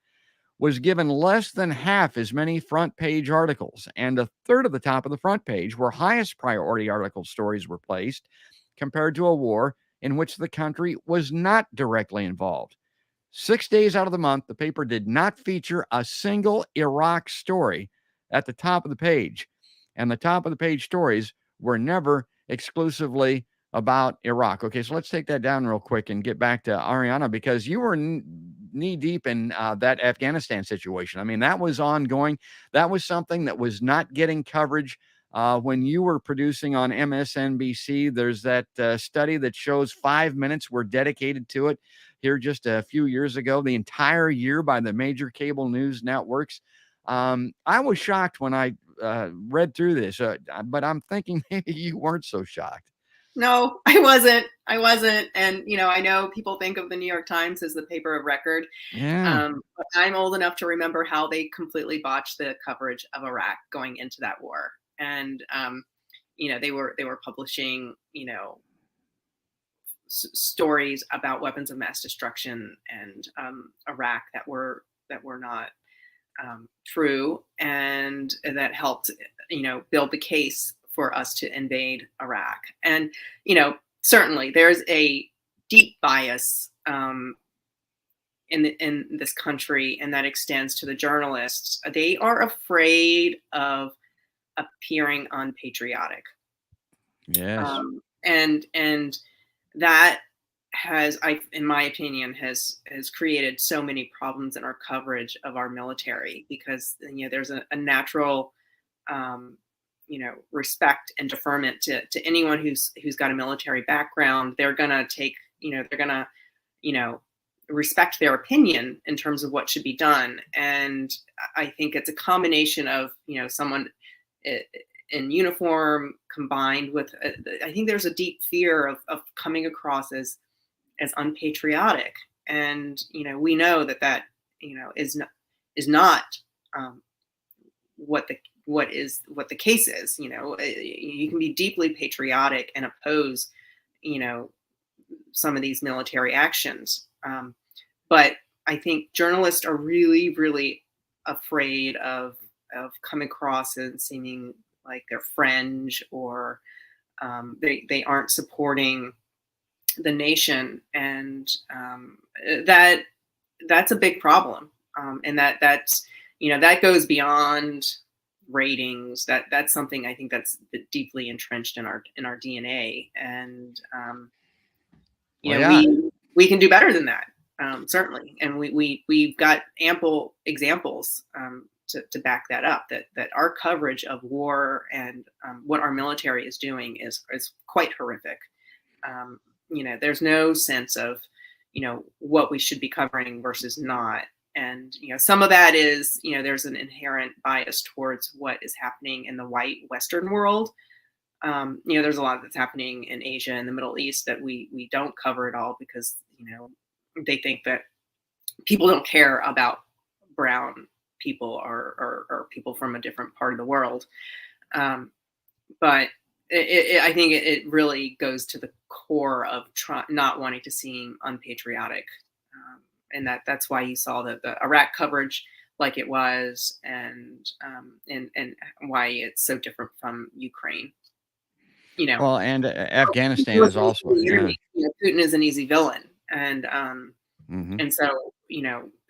was given less than half as many front page articles, and a third of the top of the front page, where highest priority article stories were placed, compared to a war in which the country was not directly involved. 6 days out of the month, the paper did not feature a single Iraq story at the top of the page. And the top of the page stories were never exclusively about Iraq. Okay, so let's take that down real quick and get back to Ariana, because you were knee deep in that Afghanistan situation. I mean, that was ongoing. That was something that was not getting coverage. When you were producing on MSNBC, there's that study that shows 5 minutes were dedicated to it here just a few years ago, the entire year by the major cable news networks. I was shocked when I read through this, but I'm thinking maybe you weren't so shocked. No, I wasn't. And, I know people think of the New York Times as the paper of record. Yeah. But I'm old enough to remember how they completely botched the coverage of Iraq going into that war. And, they were publishing, stories about weapons of mass destruction and Iraq that were not true, and that helped, build the case for us to invade Iraq. And, certainly there's a deep bias in this country, and that extends to the journalists. They are afraid of appearing unpatriotic. Yes. And that has, in my opinion, has created so many problems in our coverage of our military, because there's a natural respect and deferment to anyone who's got a military background. They're gonna take, respect their opinion in terms of what should be done. And I think it's a combination of, someone in uniform combined with, I think there's a deep fear of coming across as unpatriotic. And, we know that is not what the case is. You can be deeply patriotic and oppose, some of these military actions. But I think journalists are really, really afraid of coming across and seeming like they're fringe, or they aren't supporting the nation. And that's a big problem. And that's that goes beyond ratings. That's something I think that's deeply entrenched in our DNA. And we can do better than that, certainly. And we've got ample examples to back that up. That our coverage of war and what our military is doing is quite horrific. There's no sense of what we should be covering versus not. And, some of that is, there's an inherent bias towards what is happening in the white Western world. There's a lot that's happening in Asia and the Middle East that we don't cover at all, because, they think that people don't care about brown people or people from a different part of the world. But I think it really goes to the core of not wanting to seem unpatriotic. and that's why you saw the Iraq coverage like it was, and why it's so different from Ukraine. You know, Well, and Afghanistan Putin is also, the yeah. enemy. You know, Putin is an easy villain, Hmm. and so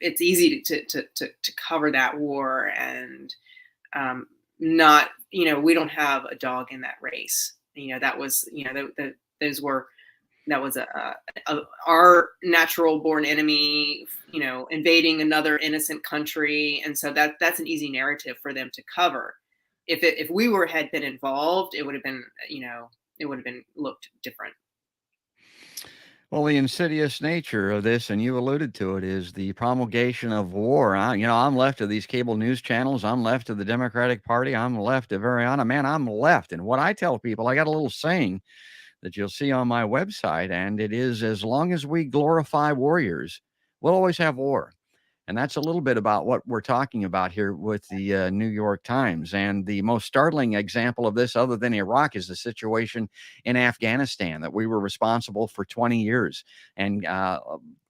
it's easy to cover that war, and not we don't have a dog in that race. That was those were that was our natural born enemy, invading another innocent country, and so that's an easy narrative for them to cover. If we had been involved, it would have been looked different. Well, the insidious nature of this, and you alluded to it, is the promulgation of war. I'm left of these cable news channels. I'm left of the Democratic Party. I'm left of Ariana. Man, I'm left. And what I tell people, I got a little saying that you'll see on my website, and it is, as long as we glorify warriors, we'll always have war. And that's a little bit about what we're talking about here with the New York Times. And the most startling example of this, other than Iraq, is the situation in Afghanistan, that we were responsible for 20 years, and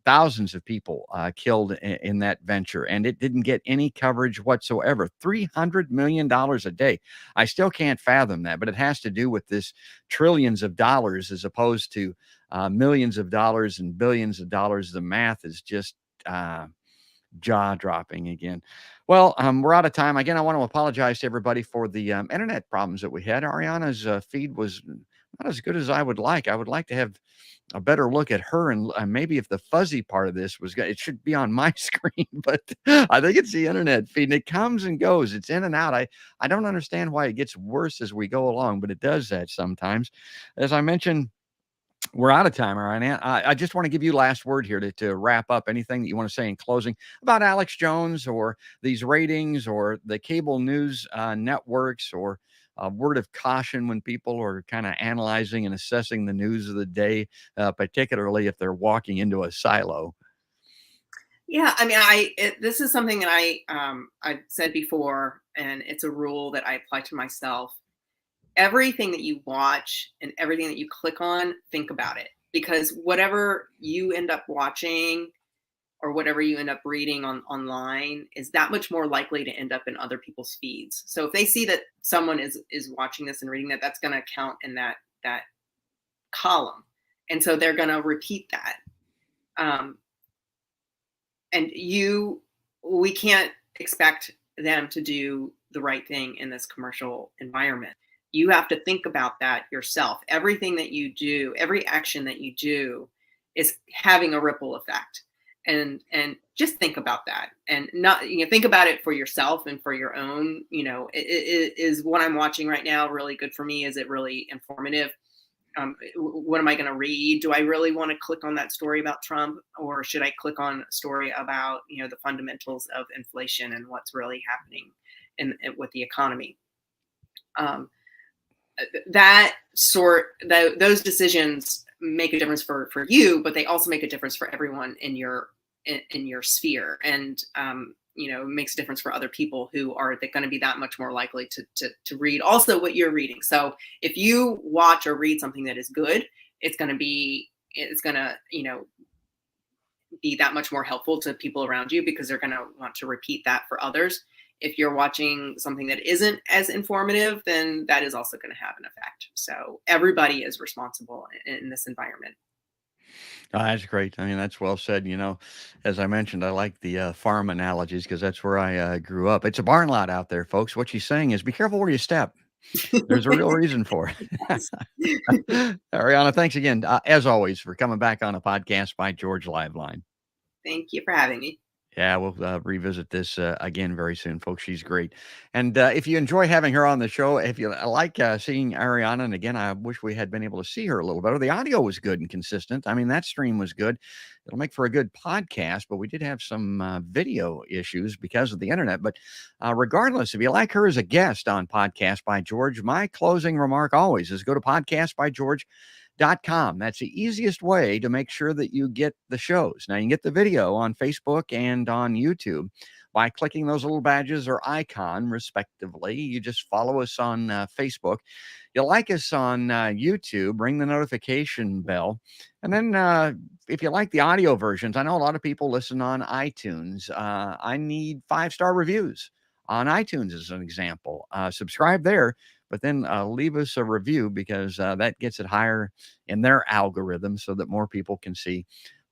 thousands of people killed in that venture. And it didn't get any coverage whatsoever. $300 million a day. I still can't fathom that, but it has to do with this trillions of dollars as opposed to millions of dollars and billions of dollars. The math is just jaw dropping again. Well, we're out of time. Again, I want to apologize to everybody for the internet problems that we had. Ariana's feed was not as good as I would like. I would like to have a better look at her, and maybe if the fuzzy part of this was good, it should be on my screen, but I think it's the internet feed, and it comes and goes. It's in and out. I don't understand why it gets worse as we go along, but it does that sometimes. As I mentioned, we're out of time, all right. I just want to give you last word here to wrap up. Anything that you want to say in closing about Alex Jones, or these ratings, or the cable news networks, or a word of caution when people are kind of analyzing and assessing the news of the day, particularly if they're walking into a silo. Yeah, I mean, this is something that I've said before, and it's a rule that I apply to myself. Everything that you watch and everything that you click on, think about it, because whatever you end up watching or whatever you end up reading online is that much more likely to end up in other people's feeds. So if they see that someone is watching this and reading that, that's going to count in that column, and so they're going to repeat that. And we can't expect them to do the right thing in this commercial environment. You have to think about that yourself. Everything that you do, every action that you do is having a ripple effect. And just think about that, and not, think about it for yourself and for your own, is what I'm watching right now really good for me? Is it really informative? What am I going to read? Do I really want to click on that story about Trump, or should I click on a story about, the fundamentals of inflation and what's really happening with the economy? Those decisions make a difference for you, but they also make a difference for everyone in your sphere, and it makes a difference for other people who are going to be that much more likely to read also what you're reading. So if you watch or read something that is good, it's going to be that much more helpful to people around you, because they're going to want to repeat that for others. If you're watching something that isn't as informative, then that is also going to have an effect. So everybody is responsible in this environment. Oh, that's great. I mean, that's well said. As I mentioned, I like the farm analogies, because that's where I grew up. It's a barn lot out there, folks. What she's saying is, be careful where you step. There's a real reason for it. Ariana, thanks again, as always, for coming back on a podcast by George Liveline. Thank you for having me. Yeah, we'll revisit this again very soon, folks. She's great. And if you enjoy having her on the show, if you like seeing Ariana, and again, I wish we had been able to see her a little better. The audio was good and consistent. I mean, that stream was good. It'll make for a good podcast, but we did have some video issues because of the internet. But regardless, if you like her as a guest on Podcast by George, my closing remark always is go to podcastbygeorge.com. That's the easiest way to make sure that you get the shows. Now, you can get the video on Facebook and on YouTube, by clicking those little badges or icon, respectively. You just follow us on Facebook. You like us on YouTube, ring the notification bell. And then if you like the audio versions, I know a lot of people listen on iTunes. I need 5-star reviews on iTunes as an example. Subscribe there, but then leave us a review because that gets it higher in their algorithm so that more people can see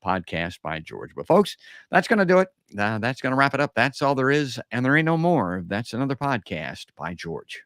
Podcast by George. But folks, that's going to do it. That's going to wrap it up. That's all there is, and there ain't no more. That's another podcast by George.